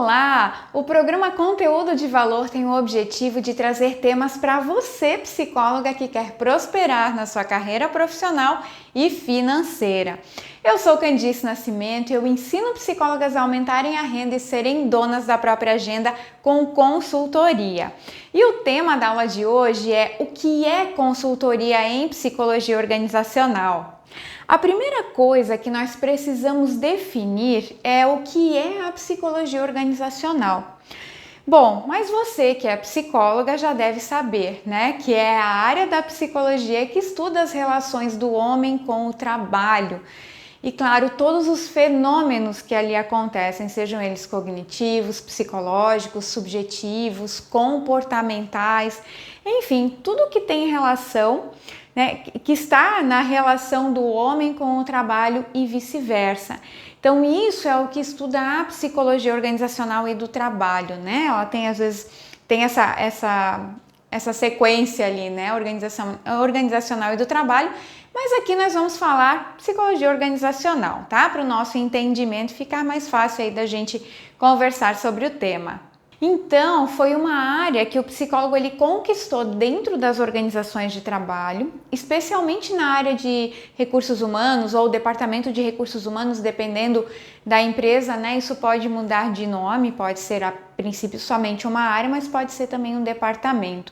Olá! O programa Conteúdo de Valor tem o objetivo de trazer temas para você, psicóloga que quer prosperar na sua carreira profissional e financeira. Eu sou Candice Nascimento e eu ensino psicólogas a aumentarem a renda e serem donas da própria agenda com consultoria. E o tema da aula de hoje é o que é consultoria em psicologia organizacional. A primeira coisa que nós precisamos definir é o que é a psicologia organizacional. Bom, mas você que é psicóloga já deve saber, né, que é a área da psicologia que estuda as relações do homem com o trabalho. E claro, todos os fenômenos que ali acontecem, sejam eles cognitivos, psicológicos, subjetivos, comportamentais, enfim, tudo que tem relação, né, que está na relação do homem com o trabalho e vice-versa. Então isso é o que estuda a psicologia organizacional e do trabalho, né? Ela tem às vezes essa sequência ali, né? Organizacional e do trabalho, mas aqui nós vamos falar psicologia organizacional, tá? Para o nosso entendimento ficar mais fácil aí da gente conversar sobre o tema. Então, foi uma área que o psicólogo ele conquistou dentro das organizações de trabalho, especialmente na área de recursos humanos ou departamento de recursos humanos, dependendo da empresa, né? Isso pode mudar de nome, pode ser a princípio somente uma área, mas pode ser também um departamento.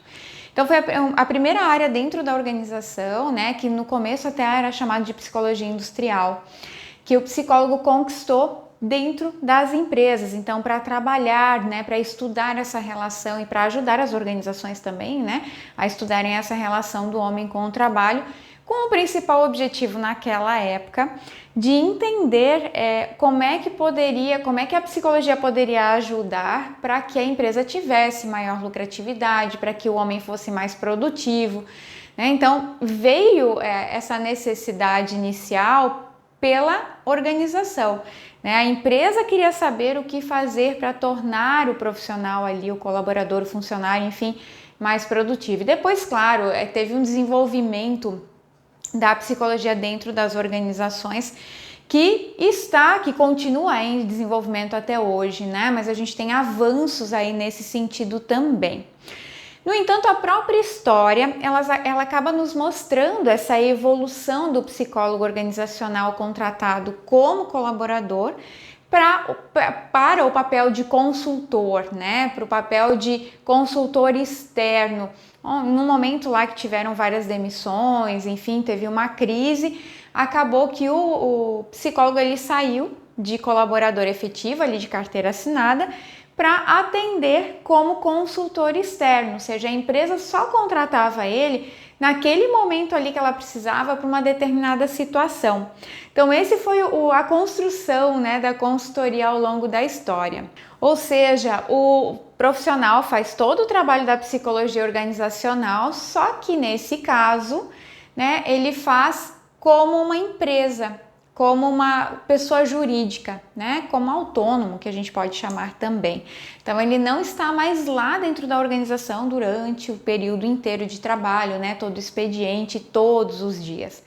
Então, foi a primeira área dentro da organização, né? Que no começo até era chamada de psicologia industrial, que o psicólogo conquistou dentro das empresas, então para trabalhar, né, para estudar essa relação e para ajudar as organizações também, né, a estudarem essa relação do homem com o trabalho, com o principal objetivo naquela época de entender como é que a psicologia poderia ajudar para que a empresa tivesse maior lucratividade, para que o homem fosse mais produtivo, né? Então veio essa necessidade inicial pela organização, né? A empresa queria saber o que fazer para tornar o profissional ali, o colaborador, o funcionário, enfim, mais produtivo. E depois, claro, teve um desenvolvimento da psicologia dentro das organizações que continua em desenvolvimento até hoje, né? Mas a gente tem avanços aí nesse sentido também. No entanto, a própria história, ela acaba nos mostrando essa evolução do psicólogo organizacional contratado como colaborador para o papel de consultor, né? Para o papel de consultor externo. No momento lá que tiveram várias demissões, enfim, teve uma crise, acabou que o psicólogo ele saiu de colaborador efetivo, ali de carteira assinada, para atender como consultor externo, ou seja, a empresa só contratava ele naquele momento ali que ela precisava para uma determinada situação. Então esse foi a construção, né, da consultoria ao longo da história. Ou seja, o profissional faz todo o trabalho da psicologia organizacional, só que nesse caso, né, ele faz como uma empresa, como uma pessoa jurídica, né? Como autônomo, que a gente pode chamar também. Então, ele não está mais lá dentro da organização durante o período inteiro de trabalho, né? Todo expediente, todos os dias.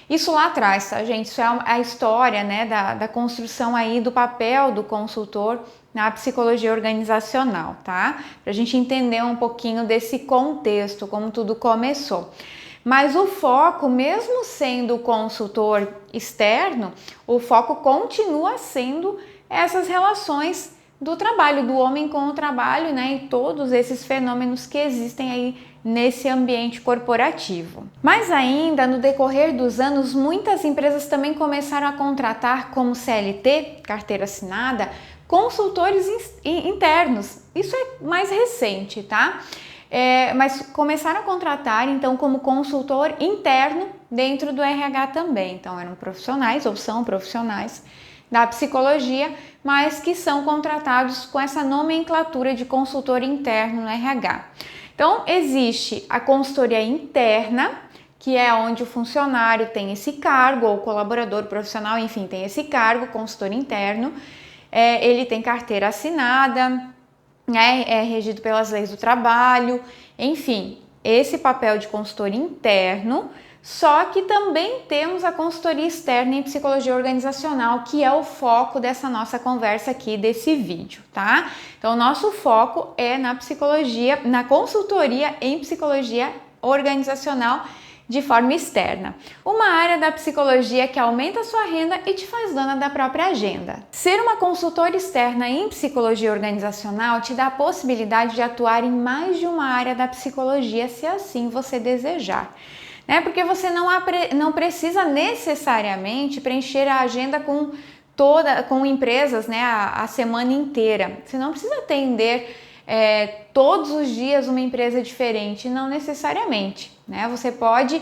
Isso lá atrás, tá, gente? Isso é a história, né? Da construção aí do papel do consultor na psicologia organizacional, tá? Para a gente entender um pouquinho desse contexto, como tudo começou. Mas o foco, mesmo sendo consultor externo, o foco continua sendo essas relações do trabalho, do homem com o trabalho, né? E todos esses fenômenos que existem aí nesse ambiente corporativo. Mas ainda, no decorrer dos anos, muitas empresas também começaram a contratar como CLT, carteira assinada, consultores internos. Isso é mais recente, tá? Mas começaram a contratar, então, como consultor interno dentro do RH também. Então, eram profissionais ou são profissionais da psicologia, mas que são contratados com essa nomenclatura de consultor interno no RH. Então, existe a consultoria interna, que é onde o funcionário tem esse cargo, ou o colaborador profissional, enfim, tem esse cargo, consultor interno. Ele tem carteira assinada, é regido pelas leis do trabalho, enfim, esse papel de consultor interno, Só que também temos a consultoria externa em psicologia organizacional, que é o foco dessa nossa conversa aqui, desse vídeo, tá? Então, o nosso foco é na psicologia, na consultoria em psicologia organizacional de forma externa. Uma área da psicologia que aumenta a sua renda e te faz dona da própria agenda. Ser uma consultora externa em psicologia organizacional te dá a possibilidade de atuar em mais de uma área da psicologia, se assim você desejar. Porque você não precisa necessariamente preencher a agenda com empresas, a semana inteira. Você não precisa atender todos os dias uma empresa diferente, não necessariamente. Você pode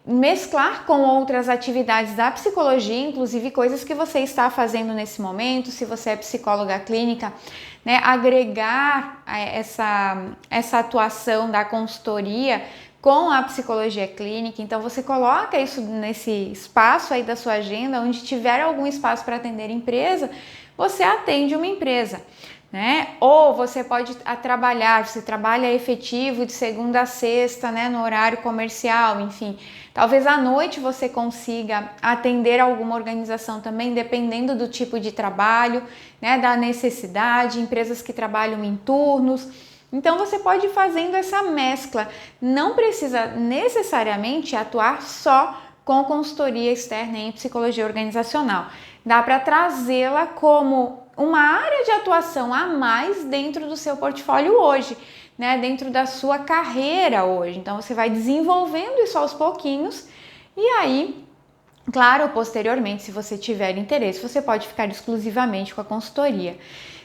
mesclar com outras atividades da psicologia, inclusive coisas que você está fazendo nesse momento, se você é psicóloga clínica, agregar essa atuação da consultoria com a psicologia clínica. Então você coloca isso nesse espaço aí da sua agenda, onde tiver algum espaço para atender empresa, você atende uma empresa. Ou você pode trabalhar, você trabalha efetivo de segunda a sexta, no horário comercial, enfim. Talvez à noite você consiga atender alguma organização também, dependendo do tipo de trabalho, da necessidade, empresas que trabalham em turnos. Então você pode ir fazendo essa mescla, não precisa necessariamente atuar só com consultoria externa em psicologia organizacional. Dá para trazê-la como uma área de atuação a mais dentro do seu portfólio hoje, dentro da sua carreira hoje. Então você vai desenvolvendo isso aos pouquinhos e aí, claro, posteriormente, se você tiver interesse, você pode ficar exclusivamente com a consultoria.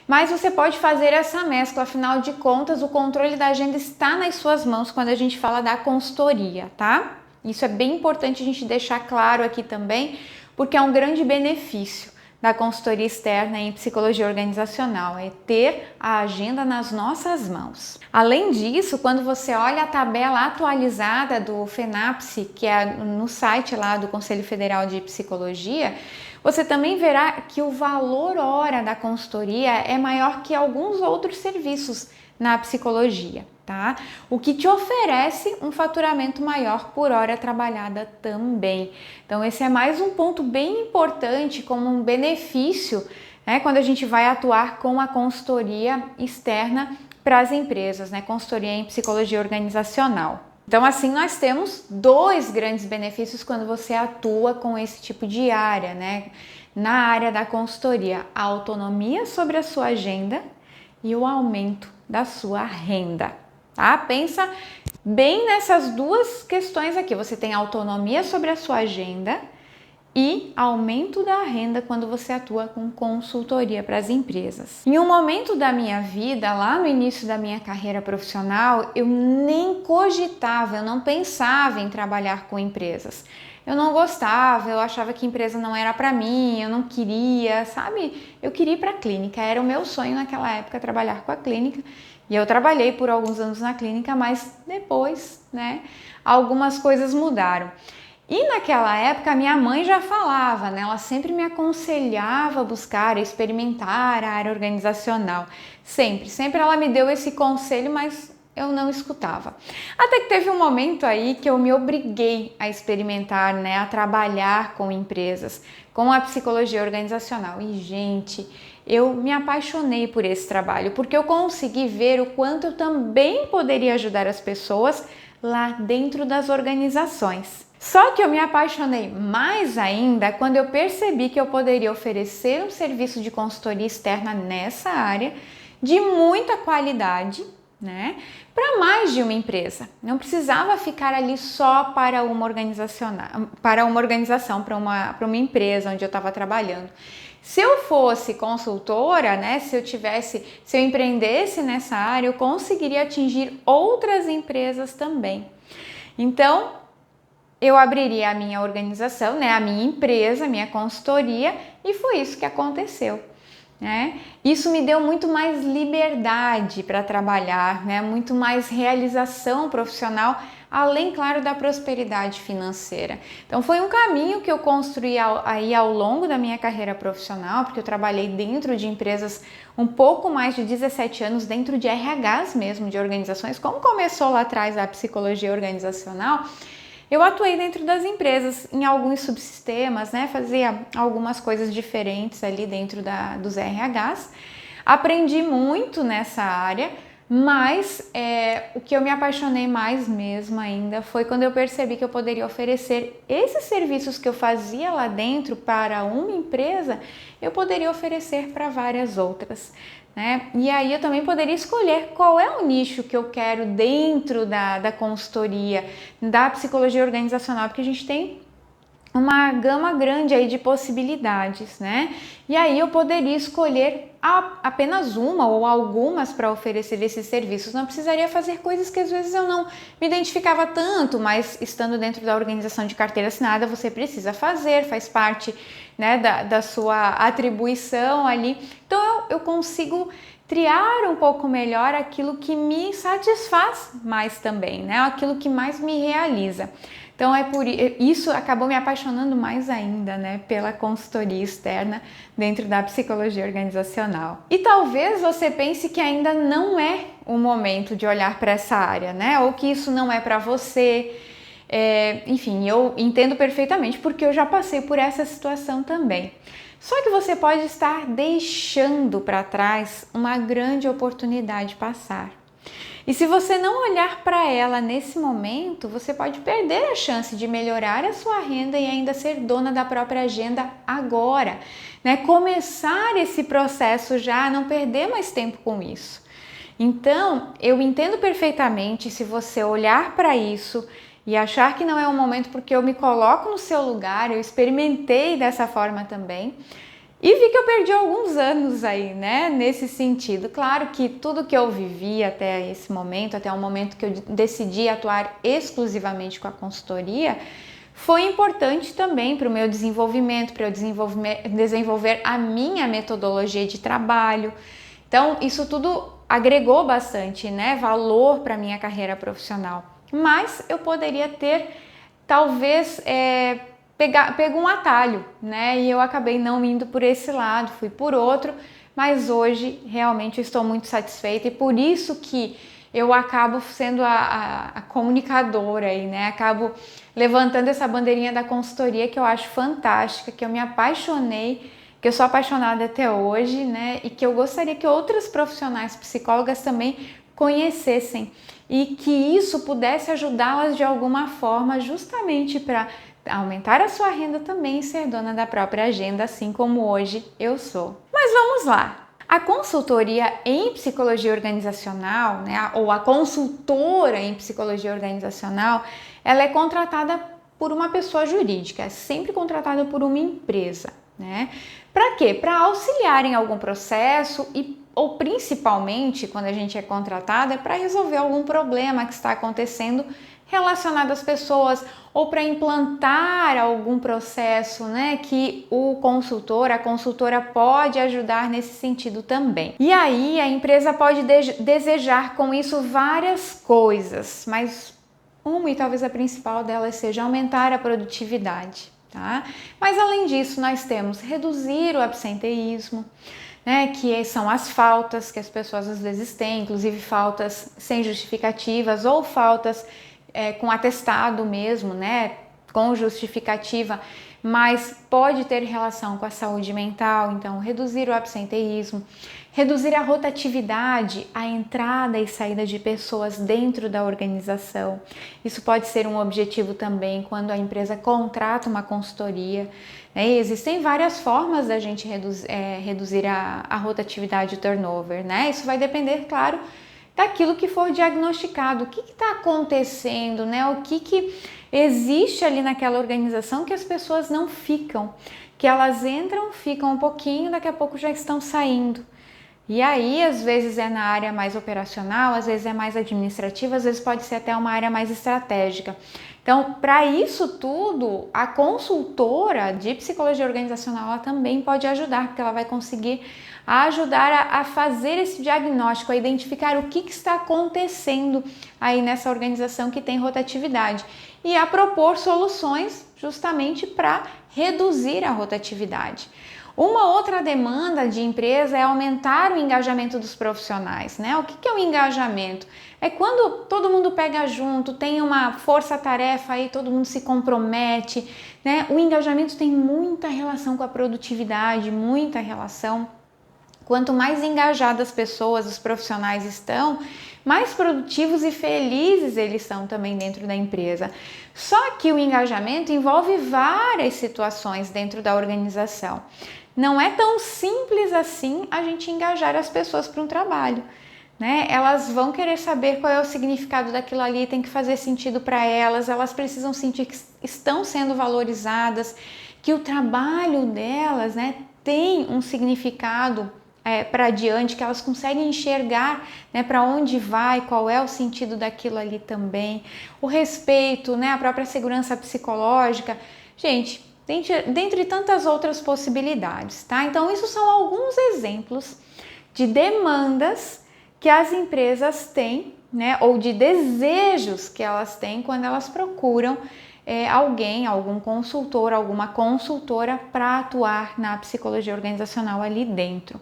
Mas você pode fazer essa mescla, afinal de contas, o controle da agenda está nas suas mãos quando a gente fala da consultoria, tá? Isso é bem importante a gente deixar claro aqui também, porque é um grande benefício da consultoria externa em psicologia organizacional, é ter a agenda nas nossas mãos. Além disso, quando você olha a tabela atualizada do FENAPSE, que é no site lá do Conselho Federal de Psicologia, você também verá que o valor hora da consultoria é maior que alguns outros serviços na psicologia, tá? O que te oferece um faturamento maior por hora trabalhada também. Então esse é mais um ponto bem importante como um benefício, quando a gente vai atuar com a consultoria externa para as empresas, consultoria em psicologia organizacional. Então assim nós temos dois grandes benefícios quando você atua com esse tipo de área, na área da consultoria, a autonomia sobre a sua agenda e o aumento da sua renda, tá? Pensa bem nessas duas questões aqui. Você tem autonomia sobre a sua agenda e aumento da renda quando você atua com consultoria para as empresas. Em um momento da minha vida, lá no início da minha carreira profissional, eu nem cogitava, eu não pensava em trabalhar com empresas. Eu não gostava, eu achava que empresa não era para mim, eu não queria, sabe? Eu queria ir para a clínica, era o meu sonho naquela época trabalhar com a clínica. E eu trabalhei por alguns anos na clínica, mas depois, algumas coisas mudaram. E naquela época a minha mãe já falava, ela sempre me aconselhava a buscar, a experimentar a área organizacional. Sempre ela me deu esse conselho, mas eu não escutava. Até que teve um momento aí que eu me obriguei a experimentar, a trabalhar com empresas, com a psicologia organizacional. E, gente, eu me apaixonei por esse trabalho, porque eu consegui ver o quanto eu também poderia ajudar as pessoas lá dentro das organizações. Só que eu me apaixonei mais ainda quando eu percebi que eu poderia oferecer um serviço de consultoria externa nessa área de muita qualidade, para mais de uma empresa. Não precisava ficar ali só para uma organização, para uma empresa onde eu estava trabalhando. Se eu fosse consultora, se eu empreendesse nessa área, eu conseguiria atingir outras empresas também. Então, eu abriria a minha organização, a minha empresa, a minha consultoria, e foi isso que aconteceu. Isso me deu muito mais liberdade para trabalhar, muito mais realização profissional, além, claro, da prosperidade financeira. Então foi um caminho que eu construí aí ao longo da minha carreira profissional, porque eu trabalhei dentro de empresas um pouco mais de 17 anos, dentro de RHs mesmo, de organizações, como começou lá atrás a psicologia organizacional. eu atuei dentro das empresas, em alguns subsistemas, né? Fazia algumas coisas diferentes ali dentro dos RHs. Aprendi muito nessa área, mas o que eu me apaixonei mais mesmo ainda foi quando eu percebi que eu poderia oferecer esses serviços que eu fazia lá dentro para uma empresa, eu poderia oferecer para várias outras, né? E aí eu também poderia escolher qual é o nicho que eu quero dentro da consultoria, da psicologia organizacional, porque a gente tem uma gama grande aí de possibilidades, né? E aí eu poderia escolher apenas uma ou algumas para oferecer esses serviços. Não precisaria fazer coisas que às vezes eu não me identificava tanto, mas estando dentro da organização de carteira assinada, você precisa fazer, faz parte, né, da sua atribuição ali. Então eu consigo triar um pouco melhor aquilo que me satisfaz mais também, né? Aquilo que mais me realiza. Então isso acabou me apaixonando mais ainda, né, pela consultoria externa dentro da psicologia organizacional. E talvez você pense que ainda não é o momento de olhar para essa área, né, ou que isso não é para você. Enfim, eu entendo perfeitamente porque eu já passei por essa situação também. Só que você pode estar deixando para trás uma grande oportunidade passar. E se você não olhar para ela nesse momento, você pode perder a chance de melhorar a sua renda e ainda ser dona da própria agenda agora, né? Começar esse processo já, não perder mais tempo com isso. Então, eu entendo perfeitamente se você olhar para isso e achar que não é o momento porque eu me coloco no seu lugar, eu experimentei dessa forma também. E vi que eu perdi alguns anos aí, né, nesse sentido. Claro que tudo que eu vivi até esse momento, até o momento que eu decidi atuar exclusivamente com a consultoria, foi importante também para o meu desenvolvimento, para eu desenvolver a minha metodologia de trabalho. Então, isso tudo agregou bastante, né, valor para a minha carreira profissional. Mas eu poderia ter, talvez, pego um atalho, né? E eu acabei não indo por esse lado, fui por outro, mas hoje realmente eu estou muito satisfeita e por isso que eu acabo sendo a comunicadora aí, né? Acabo levantando essa bandeirinha da consultoria que eu acho fantástica, que eu me apaixonei, que eu sou apaixonada até hoje, né? E que eu gostaria que outras profissionais psicólogas também conhecessem e que isso pudesse ajudá-las de alguma forma justamente para aumentar a sua renda também e ser dona da própria agenda, assim como hoje eu sou. Mas vamos lá! A consultoria em psicologia organizacional, né, ou a consultora em psicologia organizacional, ela é contratada por uma pessoa jurídica, é sempre contratada por uma empresa, né? Para quê? Para auxiliar em algum processo ou principalmente quando a gente é contratada é para resolver algum problema que está acontecendo relacionado às pessoas ou para implantar algum processo, né, que o consultor, a consultora pode ajudar nesse sentido também. E aí a empresa pode desejar com isso várias coisas, mas uma e talvez a principal delas seja aumentar a produtividade, tá? Mas além disso nós temos reduzir o absenteísmo, né, que são as faltas que as pessoas às vezes têm, inclusive faltas sem justificativas ou faltas com atestado mesmo, né, com justificativa, mas pode ter relação com a saúde mental. Então, reduzir o absenteísmo, reduzir a rotatividade, a entrada e saída de pessoas dentro da organização. Isso pode ser um objetivo também quando a empresa contrata uma consultoria. Existem várias formas da gente reduzir a rotatividade e o turnover, né? Isso vai depender, claro, daquilo que for diagnosticado, o que está acontecendo, né? O que existe ali naquela organização que as pessoas não ficam, que elas entram, ficam um pouquinho, daqui a pouco já estão saindo. E aí, às vezes é na área mais operacional, às vezes é mais administrativa, às vezes pode ser até uma área mais estratégica. Então, para isso tudo, a consultora de psicologia organizacional ela também pode ajudar, porque ela vai conseguir ajudar a fazer esse diagnóstico, a identificar o que está acontecendo aí nessa organização que tem rotatividade e a propor soluções justamente para reduzir a rotatividade. Uma outra demanda de empresa é aumentar o engajamento dos profissionais, né? O que é o engajamento? É quando todo mundo pega junto, tem uma força-tarefa aí, todo mundo se compromete, né? O engajamento tem muita relação com a produtividade, muita relação. Quanto mais engajadas as pessoas, os profissionais estão, mais produtivos e felizes eles são também dentro da empresa. Só que o engajamento envolve várias situações dentro da organização. Não é tão simples assim a gente engajar as pessoas para um trabalho, né? Elas vão querer saber qual é o significado daquilo ali, tem que fazer sentido para elas, elas precisam sentir que estão sendo valorizadas, que o trabalho delas, né, tem um significado para adiante, que elas conseguem enxergar, né, para onde vai, qual é o sentido daquilo ali também, o respeito, né, a própria segurança psicológica. Gente, dentre tantas outras possibilidades, tá? Então, isso são alguns exemplos de demandas que as empresas têm, né, ou de desejos que elas têm quando elas procuram alguém, algum consultor, alguma consultora para atuar na psicologia organizacional ali dentro.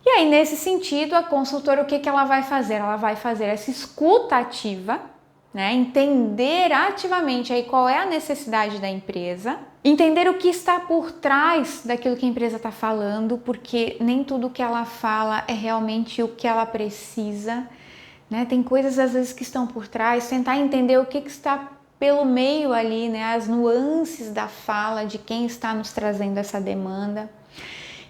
E aí, nesse sentido, a consultora, o que ela vai fazer? Ela vai fazer essa escuta ativa, né? Entender ativamente aí qual é a necessidade da empresa, entender o que está por trás daquilo que a empresa está falando, porque nem tudo que ela fala é realmente o que ela precisa, né? Tem coisas às vezes que estão por trás, tentar entender o que está pelo meio ali, né? As nuances da fala de quem está nos trazendo essa demanda.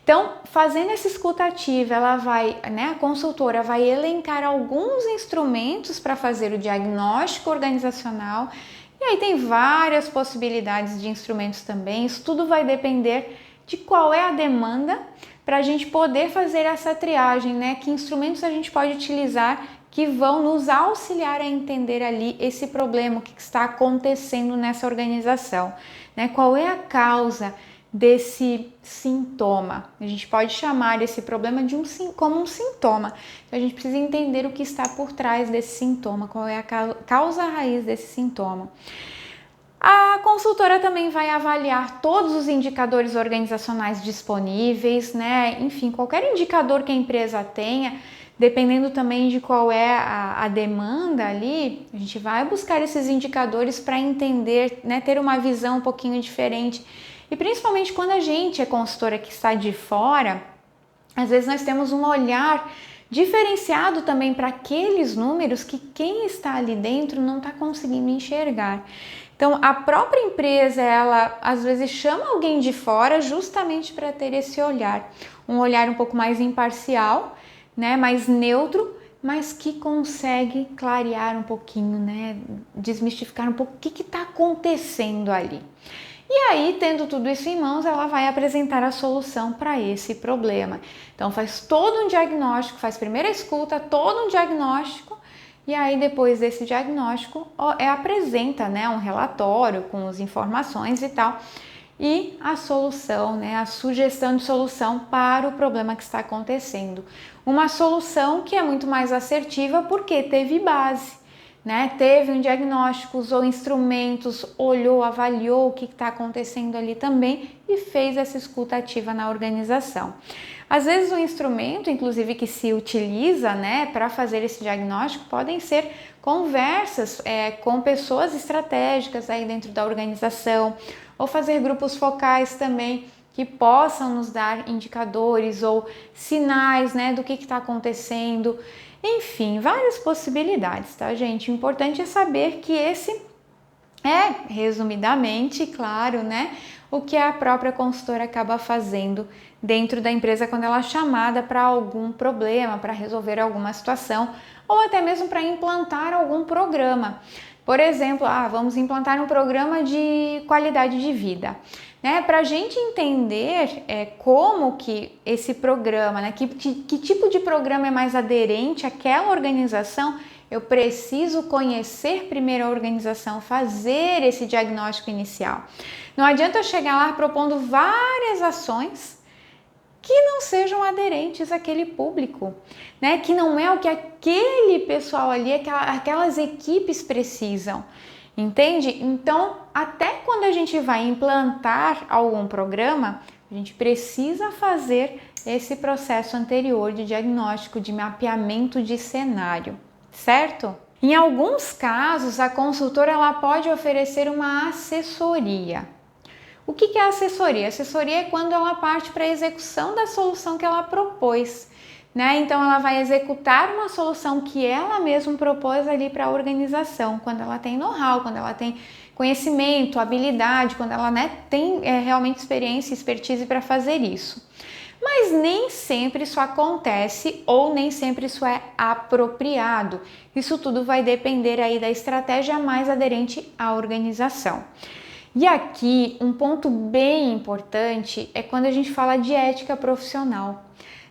Então, fazendo essa escuta ativa, ela vai, né, a consultora vai elencar alguns instrumentos para fazer o diagnóstico organizacional, e aí tem várias possibilidades de instrumentos também. Isso tudo vai depender de qual é a demanda para a gente poder fazer essa triagem, né? Que instrumentos a gente pode utilizar que vão nos auxiliar a entender ali esse problema, o que está acontecendo nessa organização, né? Qual é a causa desse sintoma? A gente pode chamar esse problema como um sintoma. Então a gente precisa entender o que está por trás desse sintoma, qual é a causa raiz desse sintoma. A consultora também vai avaliar todos os indicadores organizacionais disponíveis, né? Enfim, qualquer indicador que a empresa tenha, dependendo também de qual é a demanda ali, a gente vai buscar esses indicadores para entender, né? Ter uma visão um pouquinho diferente. E principalmente quando a gente é consultora que está de fora, às vezes nós temos um olhar diferenciado também para aqueles números que quem está ali dentro não está conseguindo enxergar. Então, a própria empresa, ela às vezes chama alguém de fora justamente para ter esse olhar, um olhar um pouco mais imparcial, né, mais neutro, mas que consegue clarear um pouquinho, né, desmistificar um pouco o que está acontecendo ali. E aí, tendo tudo isso em mãos, ela vai apresentar a solução para esse problema. Então, faz todo um diagnóstico, faz primeiro a escuta, todo um diagnóstico, e aí depois desse diagnóstico apresenta, né, um relatório com as informações e tal, e a solução, né, a sugestão de solução para o problema que está acontecendo. Uma solução que é muito mais assertiva porque teve base, né? Teve um diagnóstico, usou instrumentos, olhou, avaliou o que está acontecendo ali também e fez essa escuta ativa na organização. Às vezes o instrumento, inclusive, que se utiliza, né, para fazer esse diagnóstico podem ser conversas com pessoas estratégicas aí dentro da organização, ou fazer grupos focais também que possam nos dar indicadores ou sinais, né, do que está acontecendo. Enfim, várias possibilidades, tá, gente? O importante é saber que esse é, resumidamente, claro, né, o que a própria consultora acaba fazendo dentro da empresa quando ela é chamada para algum problema, para resolver alguma situação ou até mesmo para implantar algum programa. Por exemplo, vamos implantar um programa de qualidade de vida, né? Para a gente entender como que esse programa, né? Que tipo de programa é mais aderente àquela organização, eu preciso conhecer primeiro a organização, fazer esse diagnóstico inicial. Não adianta eu chegar lá propondo várias ações que não sejam aderentes àquele público, né? Que não é o que aquele pessoal ali, aquelas equipes precisam, entende? Então, até quando a gente vai implantar algum programa, A gente precisa fazer esse processo anterior de diagnóstico, de mapeamento de cenário, certo? Em alguns casos, a consultora ela pode oferecer uma assessoria. O que é assessoria? Assessoria é quando ela parte para a execução da solução que ela propôs, né? Então, ela vai executar uma solução que ela mesma propôs ali para a organização, quando ela tem know-how, quando ela tem conhecimento, habilidade, quando ela, né, tem realmente experiência e expertise para fazer isso. Mas nem sempre isso acontece ou nem sempre isso é apropriado. Isso tudo vai depender aí da estratégia mais aderente à organização. E aqui, um ponto bem importante é quando a gente fala de ética profissional,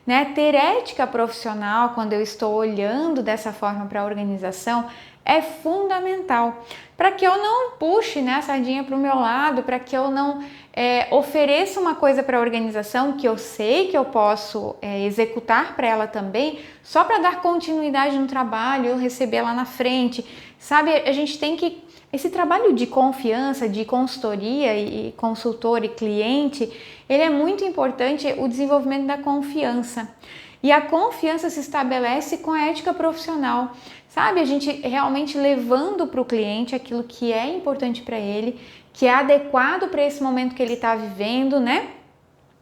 né? Ter ética profissional, quando eu estou olhando dessa forma para a organização, é fundamental para que eu não puxe, né, a sardinha para o meu lado, para que eu não ofereça uma coisa para a organização que eu sei que eu posso executar para ela também, só para dar continuidade no trabalho, eu receber lá na frente, sabe? A gente tem que... Esse trabalho de confiança, de consultoria e consultor e cliente, ele é muito importante, o desenvolvimento da confiança. E a confiança se estabelece com a ética profissional, sabe? A gente realmente levando para o cliente aquilo que é importante para ele, que é adequado para esse momento que ele está vivendo, né?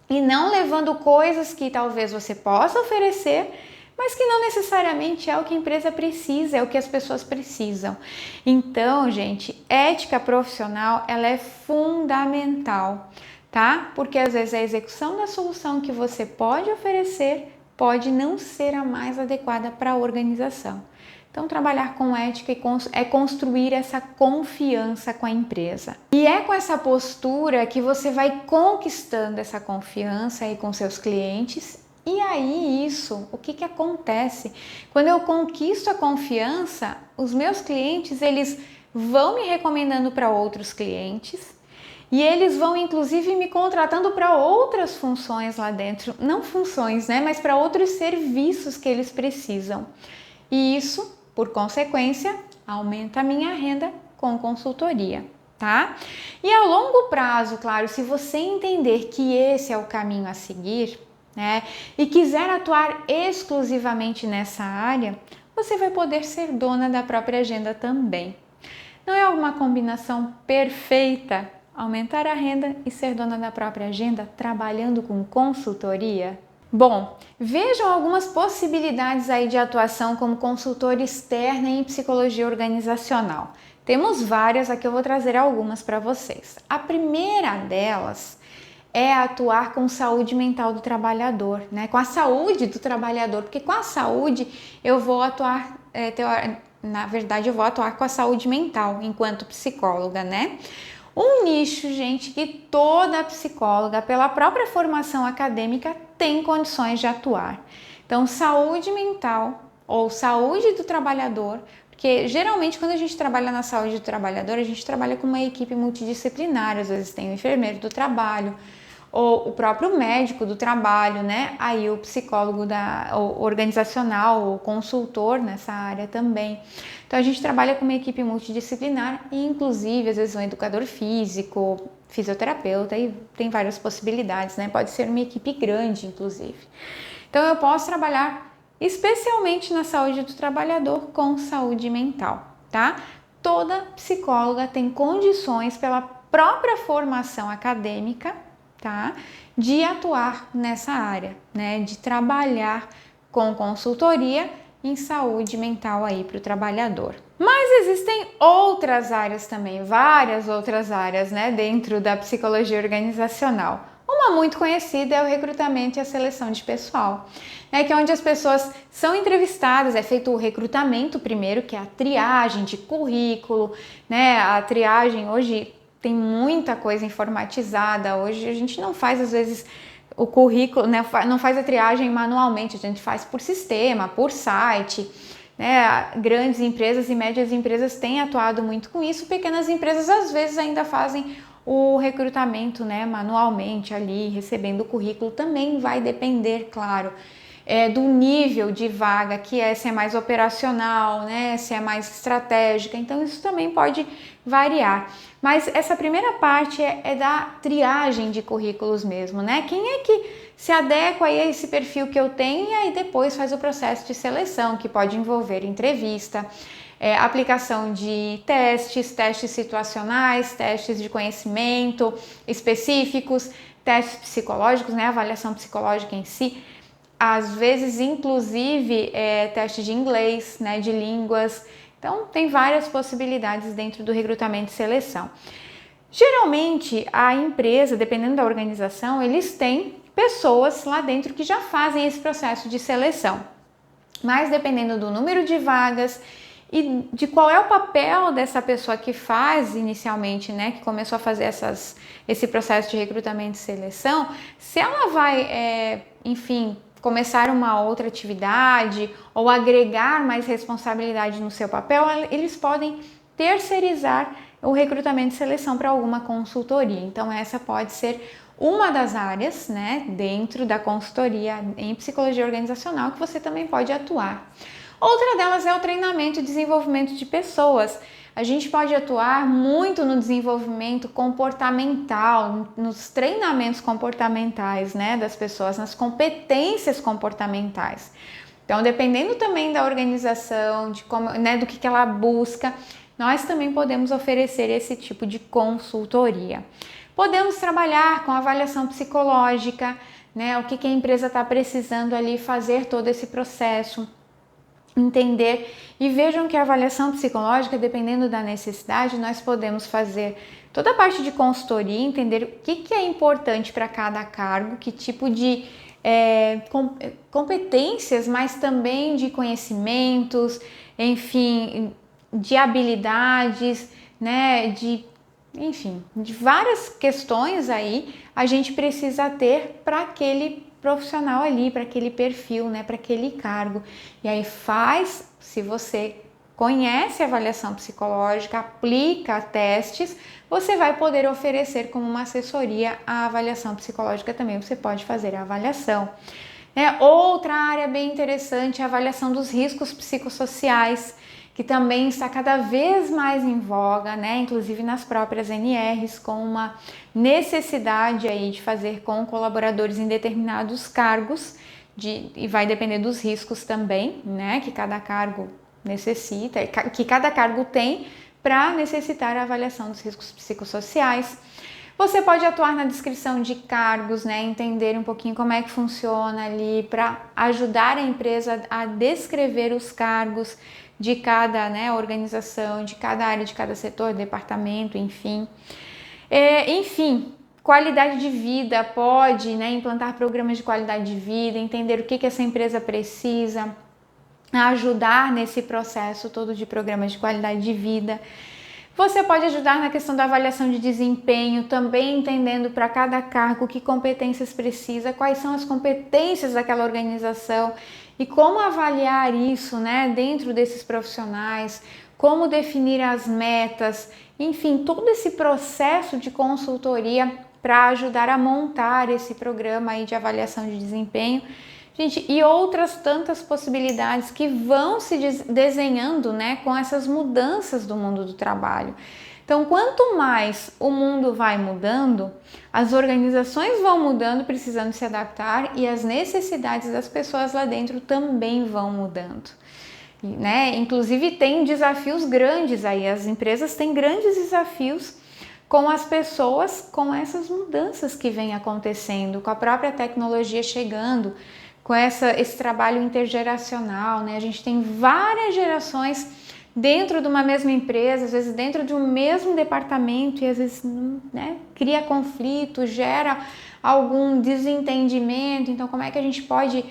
E não levando coisas que talvez você possa oferecer, mas que não necessariamente é o que a empresa precisa, é o que as pessoas precisam. Então, gente, ética profissional, ela é fundamental, tá? Porque às vezes a execução da solução que você pode oferecer pode não ser a mais adequada para a organização. Então, trabalhar com ética é construir essa confiança com a empresa. E é com essa postura que você vai conquistando essa confiança aí com seus clientes. E aí o que acontece? Quando eu conquisto a confiança, os meus clientes, eles vão me recomendando para outros clientes e eles vão inclusive me contratando para outras funções lá dentro, não funções, né, mas para outros serviços que eles precisam. E isso, por consequência, aumenta a minha renda com consultoria, tá? E a longo prazo, claro, se você entender que esse é o caminho a seguir, né, e quiser atuar exclusivamente nessa área, você vai poder ser dona da própria agenda também. Não é uma combinação perfeita aumentar a renda e ser dona da própria agenda trabalhando com consultoria? Bom, vejam algumas possibilidades aí de atuação como consultora externa em psicologia organizacional. Temos várias, aqui eu vou trazer algumas para vocês. A primeira delas é atuar com saúde mental do trabalhador, né? Com a saúde do trabalhador, porque com a saúde eu vou atuar, na verdade eu vou atuar com a saúde mental enquanto psicóloga, né? Um nicho, gente, que toda psicóloga, pela própria formação acadêmica, tem condições de atuar. Então, saúde mental ou saúde do trabalhador, porque geralmente quando a gente trabalha na saúde do trabalhador, a gente trabalha com uma equipe multidisciplinar, às vezes tem o enfermeiro do trabalho, ou o próprio médico do trabalho, né? Aí o psicólogo o organizacional, o consultor nessa área também. Então a gente trabalha com uma equipe multidisciplinar e inclusive às vezes um educador físico, fisioterapeuta, e tem várias possibilidades, né? Pode ser uma equipe grande, inclusive. Então eu posso trabalhar especialmente na saúde do trabalhador com saúde mental, tá? Toda psicóloga tem condições pela própria formação acadêmica, tá? De atuar nessa área, né? De trabalhar com consultoria em saúde mental aí para o trabalhador. Mas existem outras áreas também, várias outras áreas, né? Dentro da psicologia organizacional. Uma muito conhecida é o recrutamento e a seleção de pessoal, né? Que é onde as pessoas são entrevistadas, é feito o recrutamento primeiro, que é a triagem de currículo, né? A triagem hoje tem muita coisa informatizada, hoje a gente não faz às vezes o currículo, né? Não faz a triagem manualmente, a gente faz por sistema, por site, né? Grandes empresas e médias empresas têm atuado muito com isso, pequenas empresas às vezes ainda fazem o recrutamento, né, manualmente ali, recebendo o currículo, também vai depender, claro, do nível de vaga, que é se é mais operacional, né, se é mais estratégica, então isso também pode variar. Mas essa primeira parte é da triagem de currículos mesmo, né? Quem é que se adequa aí a esse perfil que eu tenho, e aí depois faz o processo de seleção, que pode envolver entrevista, aplicação de testes situacionais, testes de conhecimento específicos, testes psicológicos, né, avaliação psicológica em si, às vezes inclusive teste de inglês, né, de línguas. Então tem várias possibilidades dentro do recrutamento e seleção. Geralmente a empresa, dependendo da organização, eles têm pessoas lá dentro que já fazem esse processo de seleção, mas dependendo do número de vagas e de qual é o papel dessa pessoa que faz inicialmente, né, que começou a fazer esse processo de recrutamento e seleção, se ela vai, enfim, começar uma outra atividade ou agregar mais responsabilidade no seu papel, eles podem terceirizar o recrutamento e seleção para alguma consultoria. Então essa pode ser uma das áreas, né, dentro da consultoria em psicologia organizacional que você também pode atuar. Outra delas é o treinamento e desenvolvimento de pessoas. A gente pode atuar muito no desenvolvimento comportamental, nos treinamentos comportamentais, né, das pessoas, nas competências comportamentais. Então, dependendo também da organização, de como, né, do que ela busca, nós também podemos oferecer esse tipo de consultoria. Podemos trabalhar com avaliação psicológica, né, o que a empresa está precisando ali, fazer todo esse processo, entender. E vejam que a avaliação psicológica, dependendo da necessidade, nós podemos fazer toda a parte de consultoria, entender o que é importante para cada cargo, que tipo de competências, mas também de conhecimentos, enfim, de habilidades, né, enfim, de várias questões aí a gente precisa ter para aquele profissional ali, para aquele perfil, né, para aquele cargo. E aí se você conhece a avaliação psicológica, aplica testes, você vai poder oferecer como uma assessoria a avaliação psicológica também. Você pode fazer a avaliação. Outra área bem interessante é a avaliação dos riscos psicossociais, que também está cada vez mais em voga, né? Inclusive nas próprias NRs, com uma necessidade aí de fazer com colaboradores em determinados cargos, e vai depender dos riscos também, né? Que cada cargo necessita, que cada cargo tem para necessitar a avaliação dos riscos psicossociais. Você pode atuar na descrição de cargos, né? Entender um pouquinho como é que funciona ali, para ajudar a empresa a descrever os cargos de cada, né, organização, de cada área, de cada setor, departamento, enfim. Enfim, qualidade de vida, pode, né, implantar programas de qualidade de vida, entender o que essa empresa precisa, ajudar nesse processo todo de programas de qualidade de vida. Você pode ajudar na questão da avaliação de desempenho, também entendendo para cada cargo que competências precisa, quais são as competências daquela organização e como avaliar isso, né, dentro desses profissionais, como definir as metas, enfim, todo esse processo de consultoria para ajudar a montar esse programa aí de avaliação de desempenho. Gente, e outras tantas possibilidades que vão se desenhando, né, com essas mudanças do mundo do trabalho. Então, quanto mais o mundo vai mudando, as organizações vão mudando, precisando se adaptar, e as necessidades das pessoas lá dentro também vão mudando. Né? Inclusive tem desafios grandes aí, as empresas têm grandes desafios com as pessoas, com essas mudanças que vêm acontecendo, com a própria tecnologia chegando, com esse trabalho intergeracional, né? A gente tem várias gerações dentro de uma mesma empresa, às vezes dentro de um mesmo departamento, e às vezes, né, cria conflito, gera algum desentendimento. Então, como é que a gente pode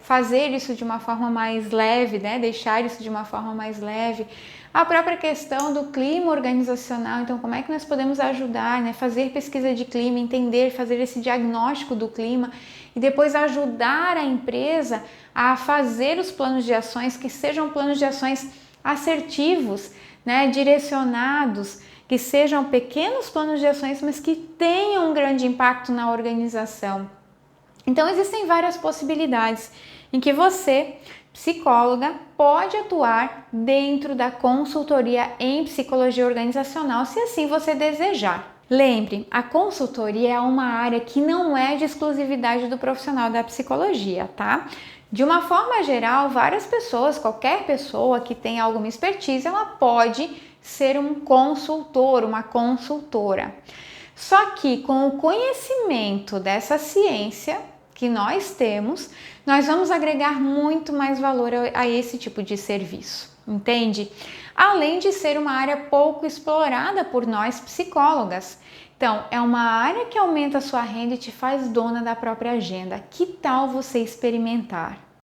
fazer isso de uma forma mais leve, né? Deixar isso de uma forma mais leve? A própria questão do clima organizacional, então como é que nós podemos ajudar, né? Fazer pesquisa de clima, entender, fazer esse diagnóstico do clima e depois ajudar a empresa a fazer os planos de ações que sejam planos de ações assertivos, né? Direcionados, que sejam pequenos planos de ações, mas que tenham um grande impacto na organização. Então, existem várias possibilidades em que você, psicóloga, pode atuar dentro da consultoria em psicologia organizacional, se assim você desejar. Lembre, a consultoria é uma área que não é de exclusividade do profissional da psicologia, tá? De uma forma geral, várias pessoas, qualquer pessoa que tenha alguma expertise, ela pode ser um consultor, uma consultora. Só que com o conhecimento dessa ciência que nós temos, nós vamos agregar muito mais valor a esse tipo de serviço, entende? Além de ser uma área pouco explorada por nós psicólogas. Então, é uma área que aumenta a sua renda e te faz dona da própria agenda. Que tal você experimentar?